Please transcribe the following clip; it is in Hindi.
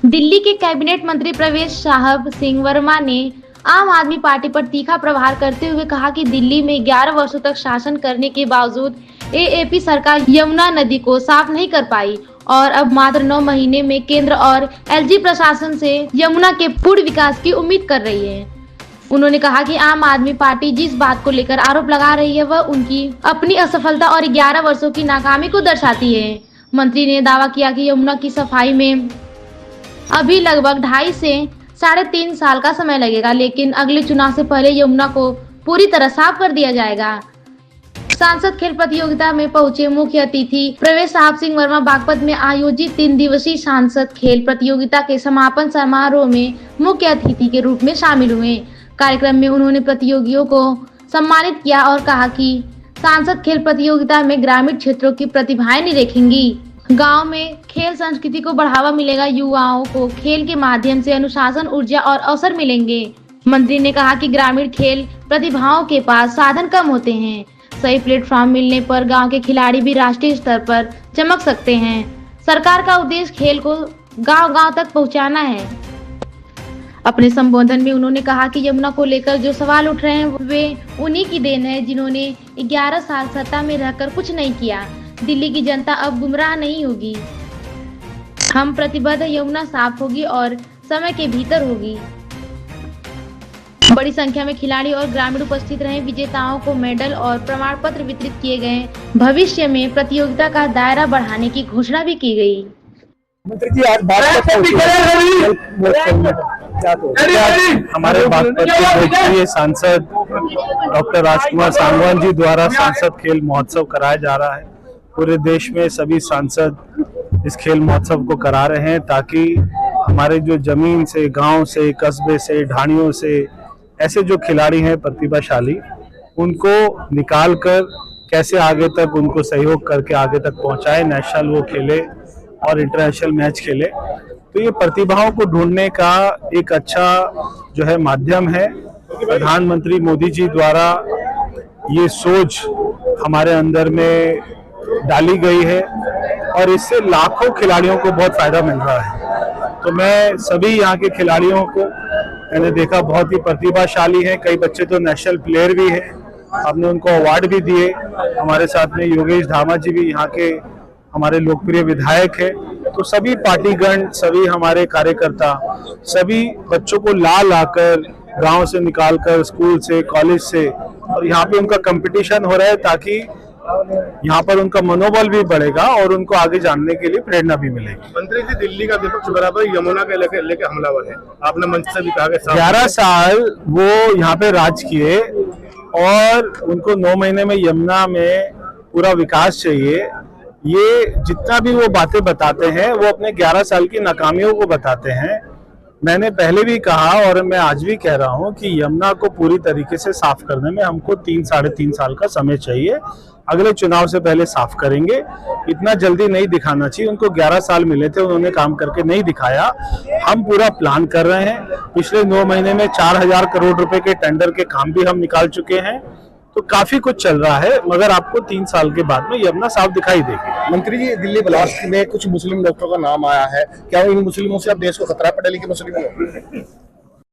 दिल्ली के कैबिनेट मंत्री प्रवेश साहब सिंह वर्मा ने आम आदमी पार्टी पर तीखा प्रहार करते हुए कहा कि दिल्ली में 11 वर्षों तक शासन करने के बावजूद एएपी सरकार यमुना नदी को साफ नहीं कर पाई और अब मात्र 9 महीने में केंद्र और एलजी प्रशासन से यमुना के पूर्ण विकास की उम्मीद कर रही है। उन्होंने कहा कि आम आदमी पार्टी जिस बात को लेकर आरोप लगा रही है वह उनकी अपनी असफलता और 11 वर्षों की नाकामी को दर्शाती है। मंत्री ने दावा किया कि यमुना की सफाई में अभी लगभग 2.5 से 3.5 साल का समय लगेगा, लेकिन अगले चुनाव से पहले यमुना को पूरी तरह साफ कर दिया जाएगा। सांसद खेल प्रतियोगिता में पहुंचे मुख्य अतिथि प्रवेश साहब सिंह वर्मा बागपत में आयोजित 3 दिवसीय सांसद खेल प्रतियोगिता के समापन समारोह में मुख्य अतिथि के रूप में शामिल हुए। कार्यक्रम में उन्होंने प्रतियोगियों को सम्मानित किया और कहा कि सांसद खेल प्रतियोगिता में ग्रामीण क्षेत्रों की प्रतिभाएं निरेखेंगी। गांव में खेल संस्कृति को बढ़ावा मिलेगा, युवाओं को खेल के माध्यम से अनुशासन, ऊर्जा और अवसर मिलेंगे। मंत्री ने कहा कि ग्रामीण खेल प्रतिभाओं के पास साधन कम होते हैं। सही प्लेटफॉर्म मिलने पर गांव के खिलाड़ी भी राष्ट्रीय स्तर पर चमक सकते हैं। सरकार का उद्देश्य खेल को गांव-गांव तक पहुंचाना है। अपने संबोधन में उन्होंने कहा कि यमुना को लेकर जो सवाल उठ रहे हैं वे उन्हीं की देन है जिन्होंने 11 साल सत्ता में रहकर कुछ नहीं किया। दिल्ली की जनता अब गुमराह नहीं होगी। हम प्रतिबद्ध हैं, यमुना साफ होगी और समय के भीतर होगी। बड़ी संख्या में खिलाड़ी और ग्रामीण उपस्थित रहे। विजेताओं को मेडल और प्रमाण पत्र वितरित किए गए। भविष्य में प्रतियोगिता का दायरा बढ़ाने की घोषणा भी की गई। मंत्री जी, आज हमारे बागपत के लोकप्रिय सांसद डॉक्टर राजकुमार सांगवान जी द्वारा सांसद खेल महोत्सव कराया जा रहा है। पूरे देश में सभी सांसद इस खेल महोत्सव को करा रहे हैं ताकि हमारे जो जमीन से, गांव से, कस्बे से, ढाणियों से ऐसे जो खिलाड़ी हैं प्रतिभाशाली, उनको निकाल कर कैसे आगे तक उनको सहयोग करके आगे तक पहुंचाए, नेशनल वो खेले और इंटरनेशनल मैच खेले। तो ये प्रतिभाओं को ढूंढने का एक अच्छा जो है माध्यम है। प्रधानमंत्री मोदी जी द्वारा ये सोच हमारे अंदर में डाली गई है और इससे लाखों खिलाड़ियों को बहुत फायदा मिल रहा है। तो मैं सभी यहाँ के खिलाड़ियों को मैंने देखा बहुत ही प्रतिभाशाली हैं। कई बच्चे तो नेशनल प्लेयर भी हैं, हमने उनको अवार्ड भी दिए। हमारे साथ में योगेश धामा जी भी यहाँ के हमारे लोकप्रिय विधायक है। तो सभी पार्टीगण, सभी हमारे कार्यकर्ता, सभी बच्चों को लाकर गांव से निकालकर, स्कूल से, कॉलेज से, और यहाँ पे उनका कंपटीशन हो रहा है ताकि यहाँ पर उनका मनोबल भी बढ़ेगा और उनको आगे जानने के लिए प्रेरणा भी मिलेगी। मंत्री जी, दिल्ली का विपक्ष बराबर यमुना के लेके हमलावर है। आपने मंच से भी कहा कि 11 साल वो यहाँ पे राज किए और उनको 9 महीने में यमुना में पूरा विकास चाहिए। ये जितना भी वो बातें बताते हैं वो अपने 11 साल की नाकामियों को बताते हैं। मैंने पहले भी कहा और मैं आज भी कह रहा हूं कि यमुना को पूरी तरीके से साफ करने में हमको 3-3.5 साल का समय चाहिए। अगले चुनाव से पहले साफ करेंगे। इतना जल्दी नहीं दिखाना चाहिए। उनको 11 साल मिले थे, उन्होंने काम करके नहीं दिखाया। हम पूरा प्लान कर रहे हैं। पिछले 9 महीने में 4000 करोड़ रुपए के टेंडर के काम भी हम निकाल चुके हैं। तो काफी कुछ चल रहा है, मगर आपको 3 साल के बाद में यमुना साफ दिखाई देगी। मंत्री जी, दिल्ली ब्लास्ट में कुछ मुस्लिम डॉक्टरों का नाम आया है। क्या इन मुस्लिमों से अब देश को खतरा पड़ेगा कि मुस्लिमों